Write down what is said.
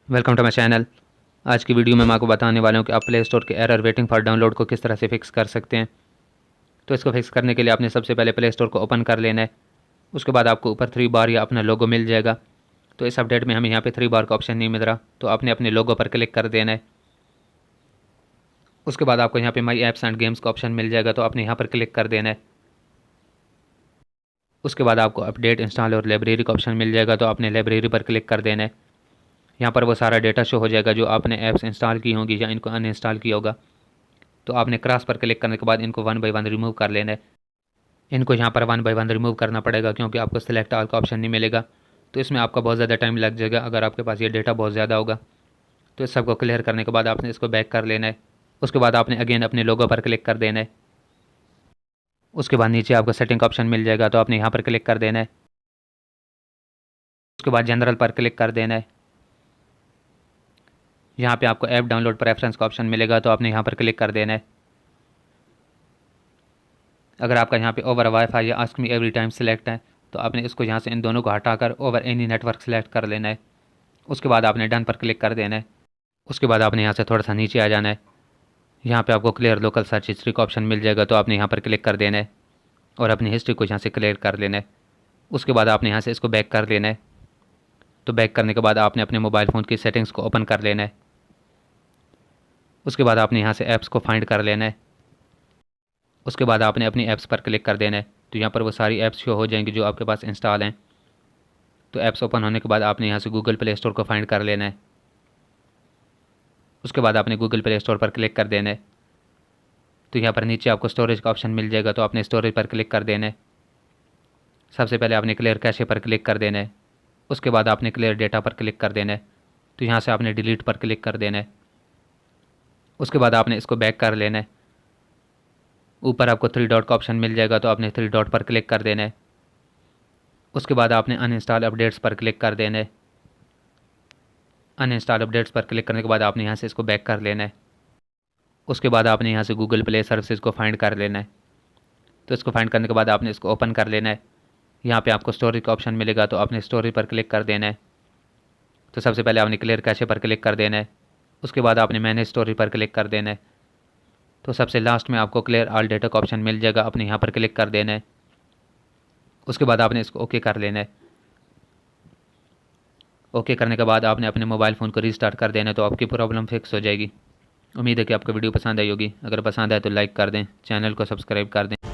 Welcome to my channel. आज की video में मैं आपको बताने वाला हूँ कि आप प्ले स्टोर के एरर वेटिंग फॉर डाउनलोड को किस तरह से फिक्स कर सकते हैं। तो इसको फिक्स करने के लिए आपने सबसे पहले प्ले स्टोर को ओपन कर लेना है। उसके बाद आपको ऊपर 3 बार या अपना लोगो मिल जाएगा। तो इस अपडेट में हमें यहाँ पे 3 बार का ऑप्शन नहीं मिल रहा, तो आपने अपने लोगो पर क्लिक कर देना है। उसके बाद आपको यहाँ पे माई ऐप्स एंड गेम्स का ऑप्शन मिल जाएगा, तो आपने यहाँ पर क्लिक कर देना है। उसके बाद आपको अपडेट, इंस्टॉल और लाइब्रेरी का ऑप्शन मिल जाएगा, तो आपने लाइब्रेरी पर क्लिक कर देना है। यहाँ पर वो सारा डेटा शो हो जाएगा जो आपने ऐप्स इंस्टॉल की होंगी या इनको अनइंस्टॉल किया होगा। तो आपने क्रॉस पर क्लिक करने के बाद इनको 1 बाय 1 रिमूव कर लेना है। इनको यहाँ पर 1 बाय 1 रिमूव करना पड़ेगा, क्योंकि आपको सिलेक्ट ऑल का ऑप्शन नहीं मिलेगा। तो इसमें आपका बहुत ज़्यादा टाइम लग जाएगा अगर आपके पास ये डेटा बहुत ज़्यादा होगा। तो इस सबको क्लियर करने के बाद आपने इसको बैक कर लेना है। उसके बाद आपने अगेन अपने लोगो पर क्लिक कर देना है। उसके बाद नीचे आपको सेटिंग का ऑप्शन मिल जाएगा, तो आपने यहाँ पर क्लिक कर देना है। उसके बाद जनरल पर क्लिक कर देना है। यहाँ पे आपको ऐप डाउनलोड प्रेफरेंस का ऑप्शन मिलेगा, तो आपने यहाँ पर क्लिक कर देना है। अगर आपका यहाँ पे ओवर वाईफाई या ask me every time select है, तो आपने इसको यहाँ से इन दोनों को हटाकर ओवर एनी नेटवर्क सेलेक्ट कर लेना है। उसके बाद आपने डन पर क्लिक कर देना है। उसके बाद आपने यहाँ से थोड़ा सा नीचे आ जाना है। यहाँ पे आपको क्लियर लोकल सर्च हिस्ट्री का ऑप्शन मिल जाएगा, तो आपने यहाँ पर क्लिक कर देना है और अपनी हिस्ट्री को यहाँ से क्लियर कर लेना है। उसके बाद आपने यहाँ से इसको बैक कर लेना है। तो बैक करने के बाद आपने अपने मोबाइल फ़ोन की सेटिंग्स को ओपन कर लेना है। उसके बाद आपने यहाँ से ऐप्स को फाइंड कर लेना है। उसके बाद आपने अपनी ऐप्स पर क्लिक कर देना है। तो यहाँ पर वो सारी ऐप्स शो हो जाएंगी जो आपके पास इंस्टॉल हैं। तो ऐप्स ओपन होने के बाद आपने यहाँ से गूगल प्ले स्टोर को फाइंड कर लेना है। उसके बाद आपने गूगल प्ले स्टोर पर क्लिक कर देना है। तो यहाँ पर नीचे आपको स्टोरेज का ऑप्शन मिल जाएगा, तो आपने स्टोरेज पर क्लिक कर देना है। सबसे पहले आपने क्लियर कैशे पर क्लिक कर देना है। उसके बाद आपने क्लियर डेटा पर क्लिक कर देना है। तो यहाँ से आपने डिलीट पर क्लिक कर देना है। उसके बाद आपने इसको बैक कर लेना है। ऊपर आपको 3 डॉट का ऑप्शन मिल जाएगा, तो आपने 3 डॉट पर क्लिक कर देना है। उसके बाद आपने अनइंस्टॉल अपडेट्स पर क्लिक कर देना है। अनइंस्टॉल अपडेट्स पर क्लिक करने के बाद आपने यहाँ से इसको बैक कर लेना है। उसके बाद आपने यहाँ से गूगल प्ले सर्विसेज को फाइंड कर लेना है। तो इसको फाइंड करने के बाद आपने इसको ओपन कर लेना है। यहाँ पे आपको स्टोरेज का ऑप्शन मिलेगा, तो आपने स्टोरेज पर क्लिक कर देना है। तो सबसे पहले आपने क्लियर कैशे पर क्लिक कर देना है। उसके बाद आपने मैनेज स्टोरेज पर क्लिक कर देना है। तो सबसे लास्ट में आपको क्लियर ऑल डेटा का ऑप्शन मिल जाएगा, अपने यहाँ पर क्लिक कर देना है। उसके बाद आपने इसको ओके कर लेना है। ओके करने के बाद आपने अपने मोबाइल फ़ोन को रीस्टार्ट कर देना है, तो आपकी प्रॉब्लम फिक्स हो जाएगी। उम्मीद है कि आपको वीडियो पसंद आई होगी। अगर पसंद आए तो लाइक कर दें, चैनल को सब्सक्राइब कर दें।